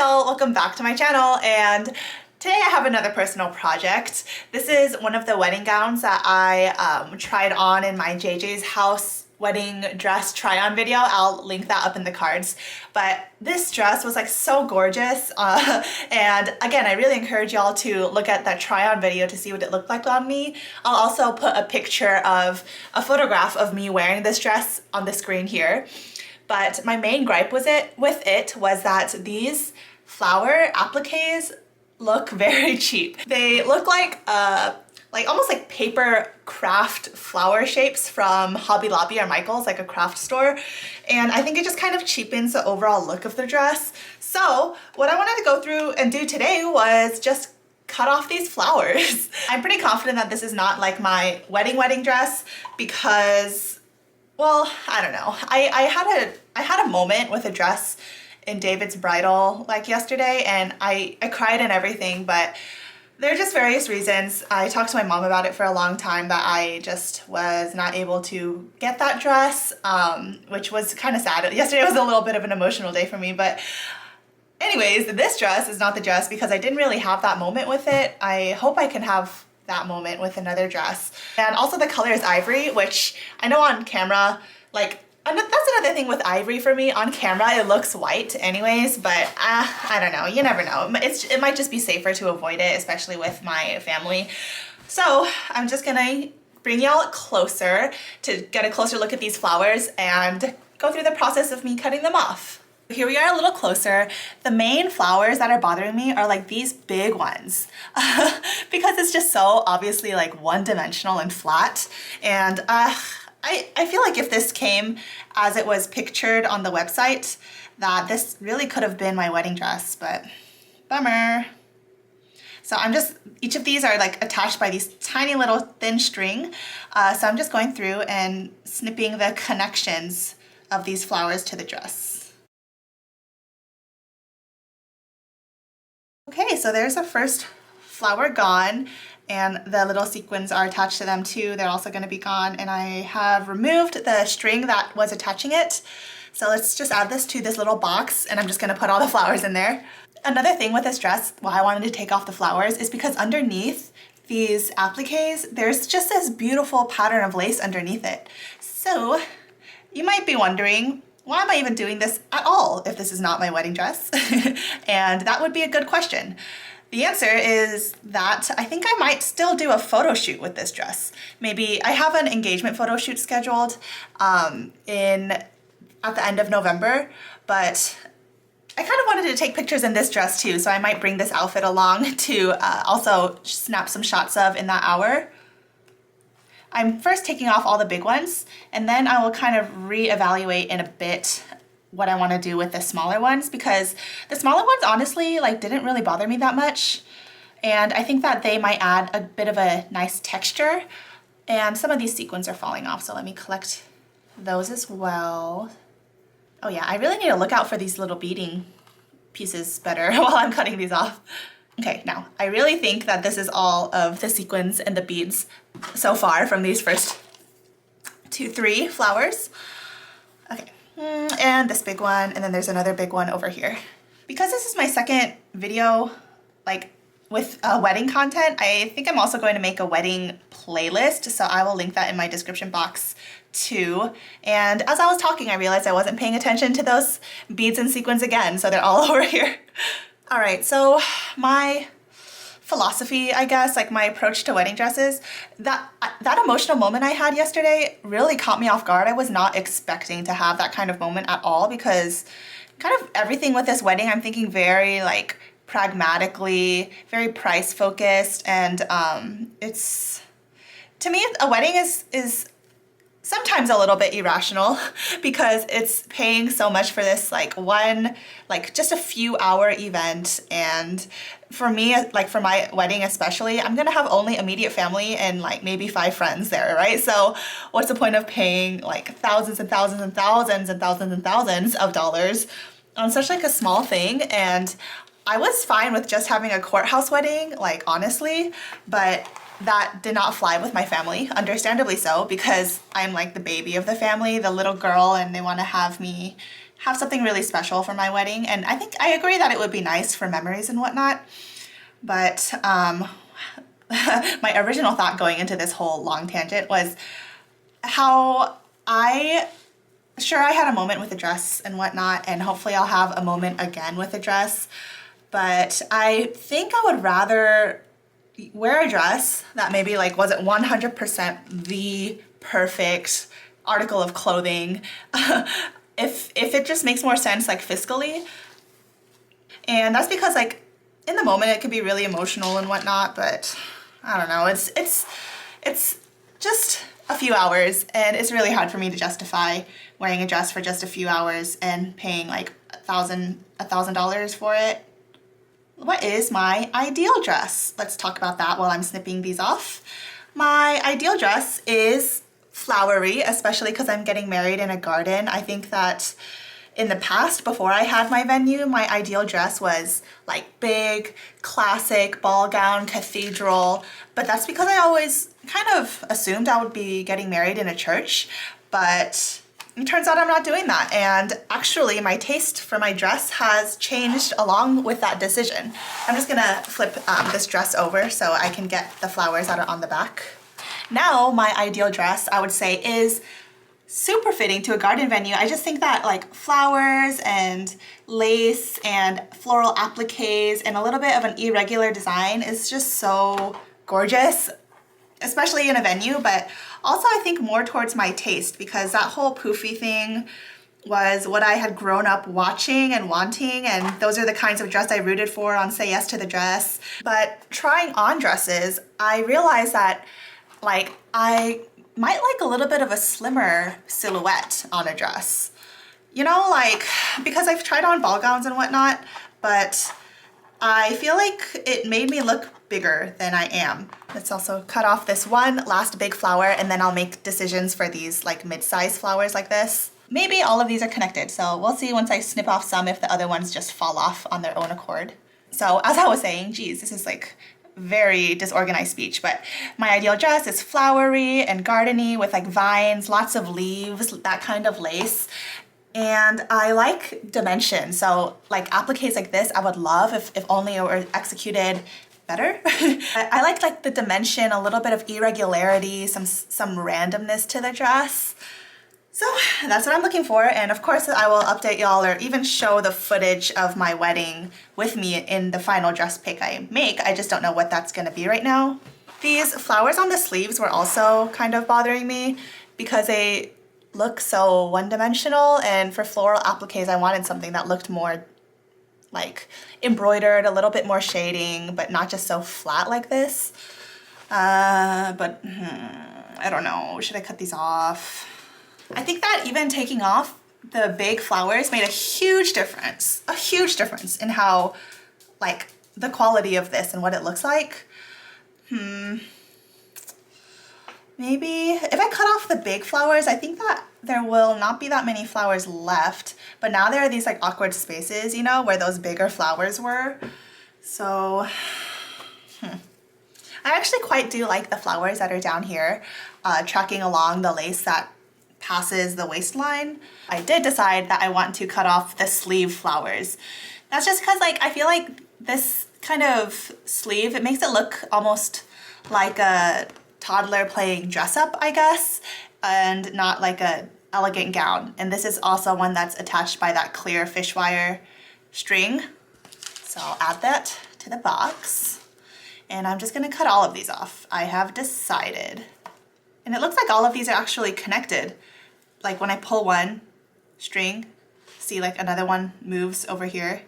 y'all, welcome back to my channel, and today I have another personal project. This is one of the wedding gowns that I tried on in my JJsHouse wedding dress try-on video. I'll link that up in the cards. But this dress was like so gorgeous, and again, I really encourage y'all to look at that try-on video to see what it looked like on me. I'll also put a picture of a photograph of me wearing this dress on the screen here. But my main gripe with it was that these flower appliques look very cheap. They look like almost like paper craft flower shapes from Hobby Lobby or Michael's, like a craft store. And I think it just kind of cheapens the overall look of the dress. So what I wanted to go through and do today was just cut off these flowers. I'm pretty confident that this is not like my wedding dress because, well, I don't know. I had a moment with a dress in David's bridal like yesterday, and I cried and everything, but there are just various reasons. I talked to my mom about it for a long time that I just was not able to get that dress, which was kind of sad. Yesterday was a little bit of an emotional day for me, but anyways, this dress is not the dress because I didn't really have that moment with it. I hope I can have that moment with another dress. And also the color is ivory, which I know on camera, like, that's another thing with ivory for me. On camera, it looks white anyways, but I don't know. You never know. It might just be safer to avoid it, especially with my family. So I'm just gonna bring y'all closer to get a closer look at these flowers and go through the process of me cutting them off. Here we are a little closer. The main flowers that are bothering me are like these big ones because it's just so obviously like one-dimensional and flat. And I feel like if this came as it was pictured on the website, that this really could have been my wedding dress, but bummer. So each of these are like attached by these tiny little thin string. So I'm just going through and snipping the connections of these flowers to the dress. Okay, so there's a first flower gone, and the little sequins are attached to them too. They're also going to be gone, and I have removed the string that was attaching it. So let's just add this to this little box, and I'm just going to put all the flowers in there. Another thing with this dress, why I wanted to take off the flowers, is because underneath these appliques, there's just this beautiful pattern of lace underneath it. So you might be wondering, why am I even doing this at all if this is not my wedding dress? And that would be a good question. The answer is that I think I might still do a photo shoot with this dress. Maybe I have an engagement photo shoot scheduled at the end of November, but I kind of wanted to take pictures in this dress too, so I might bring this outfit along to also snap some shots of in that hour. I'm first taking off all the big ones, and then I will kind of reevaluate in a bit what I want to do with the smaller ones, because the smaller ones honestly like didn't really bother me that much, and I think that they might add a bit of a nice texture. And some of these sequins are falling off, so let me collect those as well. Oh yeah, I really need to look out for these little beading pieces better while I'm cutting these off. Okay, now I really think that this is all of the sequins and the beads so far from these first 3 flowers. Okay, and this big one, and then there's another big one over here. Because this is my second video like with wedding content, I think I'm also going to make a wedding playlist, so I will link that in my description box too. And as I was talking, I realized I wasn't paying attention to those beads and sequins again, so they're all over here. All right, so my philosophy, I guess, like my approach to wedding dresses, that emotional moment I had yesterday really caught me off guard. I was not expecting to have that kind of moment at all, because kind of everything with this wedding, I'm thinking very like pragmatically, very price focused, and it's, to me, a wedding is sometimes a little bit irrational because it's paying so much for this like just a few hour event. And for me, like for my wedding especially, I'm gonna have only immediate family and like maybe 5 friends there, right? So what's the point of paying like thousands and thousands and thousands and thousands and thousands of dollars on such like a small thing? And I was fine with just having a courthouse wedding, like honestly, but that did not fly with my family, understandably so, because I'm like the baby of the family, the little girl, and they want to have me have something really special for my wedding. And I think I agree that it would be nice for memories and whatnot. But my original thought going into this whole long tangent was how I had a moment with a dress and whatnot, and hopefully I'll have a moment again with a dress. But I think I would rather wear a dress that maybe like wasn't 100% the perfect article of clothing if it just makes more sense like fiscally. And that's because like in the moment it could be really emotional and whatnot, but I don't know, it's just a few hours, and it's really hard for me to justify wearing a dress for just a few hours and paying like $1,000 for it. What is my ideal dress? Let's talk about that while I'm snipping these off. My ideal dress is flowery, especially because I'm getting married in a garden. I think that in the past, before I had my venue, my ideal dress was like big, classic, ball gown, cathedral, but that's because I always kind of assumed I would be getting married in a church, but it turns out I'm not doing that. And actually my taste for my dress has changed along with that decision. I'm just gonna flip this dress over so I can get the flowers that are on the back. Now my ideal dress, I would say, is super fitting to a garden venue. I just think that like flowers and lace and floral appliques and a little bit of an irregular design is just so gorgeous, especially in a venue, but also I think more towards my taste, because that whole poofy thing was what I had grown up watching and wanting, and those are the kinds of dress I rooted for on Say Yes to the Dress. But trying on dresses, I realized that like I might like a little bit of a slimmer silhouette on a dress. You know, like, because I've tried on ball gowns and whatnot, but I feel like it made me look bigger than I am. Let's also cut off this one last big flower, and then I'll make decisions for these like mid-size flowers like this. Maybe all of these are connected, so we'll see once I snip off some if the other ones just fall off on their own accord. So as I was saying, geez, this is like very disorganized speech, but my ideal dress is flowery and gardeny with like vines, lots of leaves, that kind of lace. And I like dimension, so like appliques like this I would love if only it were executed better. I like the dimension, a little bit of irregularity, some randomness to the dress. So that's what I'm looking for, and of course I will update y'all or even show the footage of my wedding with me in the final dress pick I make. I just don't know what that's gonna be right now. These flowers on the sleeves were also kind of bothering me because they look so one-dimensional, and for floral appliques I wanted something that looked more like embroidered, a little bit more shading, but not just so flat like this. I don't know, should I cut these off? I think that even taking off the big flowers made a huge difference in how, like, the quality of this and what it looks like. Maybe if I cut off the big flowers, I think that there will not be that many flowers left, but now there are these like awkward spaces, you know, where those bigger flowers were. So, I actually quite do like the flowers that are down here, tracking along the lace that passes the waistline. I did decide that I want to cut off the sleeve flowers. That's just because like I feel like this kind of sleeve, it makes it look almost like a toddler playing dress up, I guess, and not like a elegant gown. And this is also one that's attached by that clear fish wire string. So I'll add that to the box, and I'm just gonna cut all of these off. I have decided. And it looks like all of these are actually connected. Like when I pull one string, see like another one moves over here.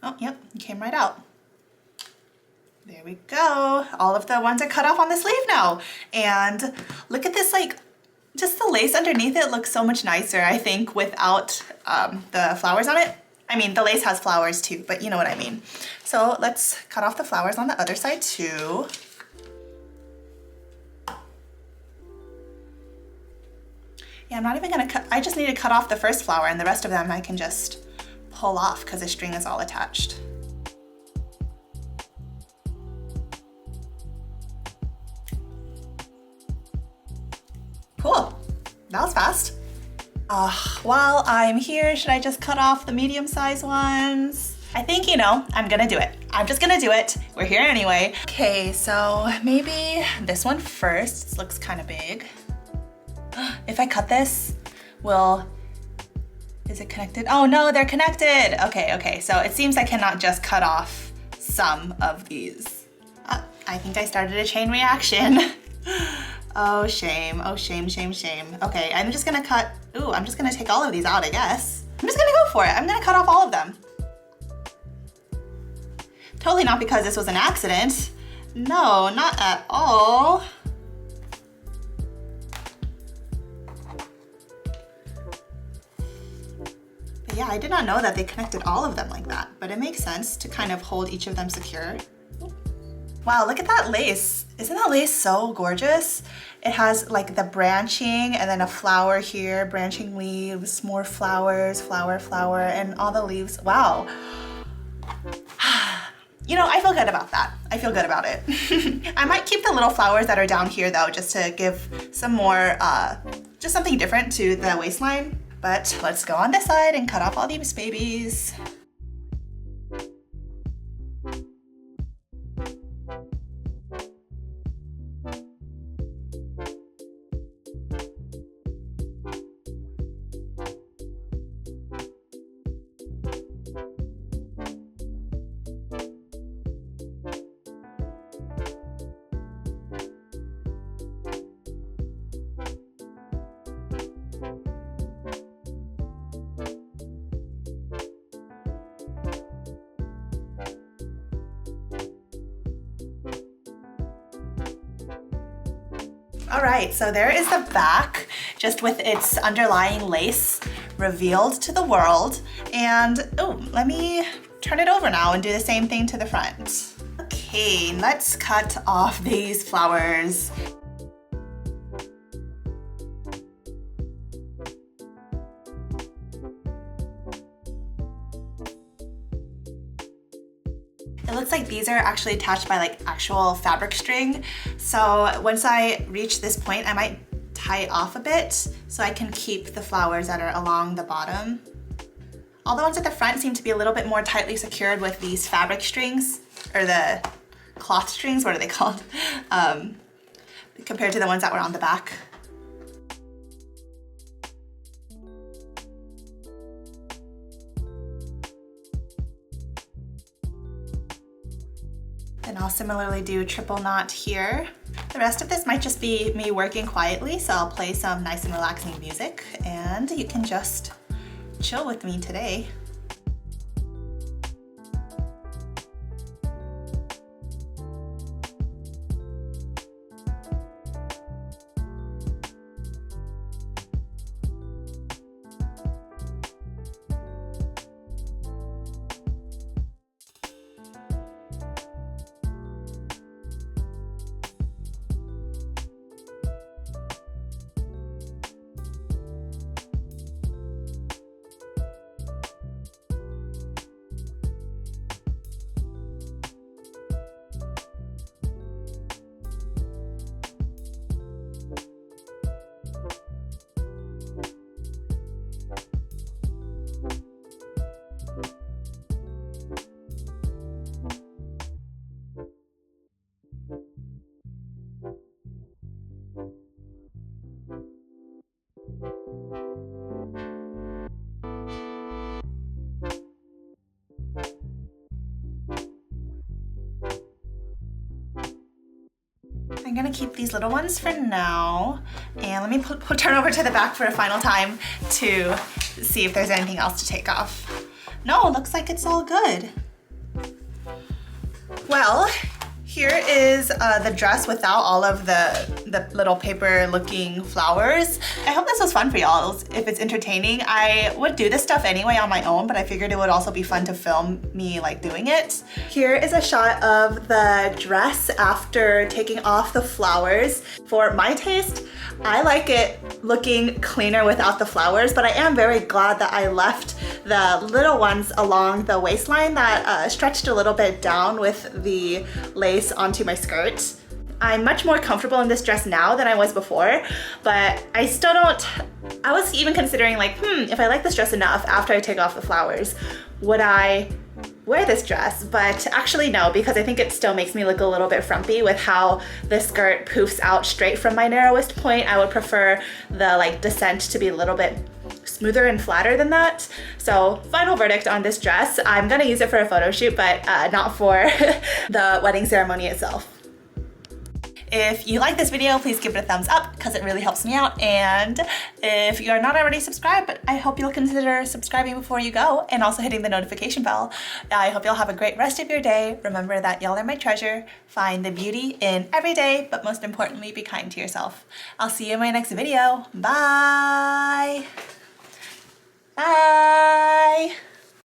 Oh, yep, it came right out. There we go. All of the ones are cut off on the sleeve now. And look at this, like, just the lace underneath it looks so much nicer, I think, without the flowers on it. I mean, the lace has flowers too, but you know what I mean. So let's cut off the flowers on the other side too. Yeah, I'm not even gonna cut, I just need to cut off the first flower, and the rest of them I can just pull off because the string is all attached. Cool. fast. While I'm here, should I just cut off the medium-sized ones? I think, you know, I'm gonna do it. I'm just gonna do it. We're here anyway. Okay, so maybe this one first. This looks kind of big. If I cut this, is it connected? Oh no, they're connected. Okay, so it seems I cannot just cut off some of these. I think I started a chain reaction. Oh shame, shame. Okay, I'm just gonna I'm just gonna take all of these out, I guess. I'm just gonna go for it. I'm gonna cut off all of them. Totally not because this was an accident. No, not at all. But yeah, I did not know that they connected all of them like that, but it makes sense to kind of hold each of them secure. Wow, look at that lace. Isn't that lace so gorgeous? It has like the branching and then a flower here, branching leaves, more flowers, flower, and all the leaves. Wow. You know, I feel good about that. I feel good about it. I might keep the little flowers that are down here though, just to give some more, just something different to the waistline. But let's go on this side and cut off all these babies. All right, so there is the back, just with its underlying lace revealed to the world. And oh, let me turn it over now and do the same thing to the front. Okay, let's cut off these flowers. It looks like these are actually attached by like actual fabric string. So once I reach this point, I might tie it off a bit so I can keep the flowers that are along the bottom. All the ones at the front seem to be a little bit more tightly secured with these fabric strings, or the cloth strings, what are they called? Compared to the ones that were on the back. And I'll similarly do triple knot here. The rest of this might just be me working quietly, so I'll play some nice and relaxing music, and you can just chill with me today. I'm gonna keep these little ones for now, and let me turn over to the back for a final time to see if there's anything else to take off. No, it looks like it's all good. Well, here is the dress without all of the little paper looking flowers. I hope this was fun for y'all. If it's entertaining, I would do this stuff anyway on my own, but I figured it would also be fun to film me like doing it. Here is a shot of the dress after taking off the flowers. For my taste, I like it looking cleaner without the flowers, but I am very glad that I left the little ones along the waistline that stretched a little bit down with the lace onto my skirt. I'm much more comfortable in this dress now than I was before, but I still don't I was even considering like, if I like this dress enough after I take off the flowers, would I wear this dress? But actually no, because I think it still makes me look a little bit frumpy with how the skirt poofs out straight from my narrowest point. I would prefer the like descent to be a little bit smoother and flatter than that. So final verdict on this dress, I'm gonna use it for a photo shoot, but not for the wedding ceremony itself. If you like this video, please give it a thumbs up because it really helps me out. And if you are not already subscribed, I hope you'll consider subscribing before you go and also hitting the notification bell. I hope you'll have a great rest of your day. Remember that y'all are my treasure. Find the beauty in every day, but most importantly, be kind to yourself. I'll see you in my next video. Bye. Bye.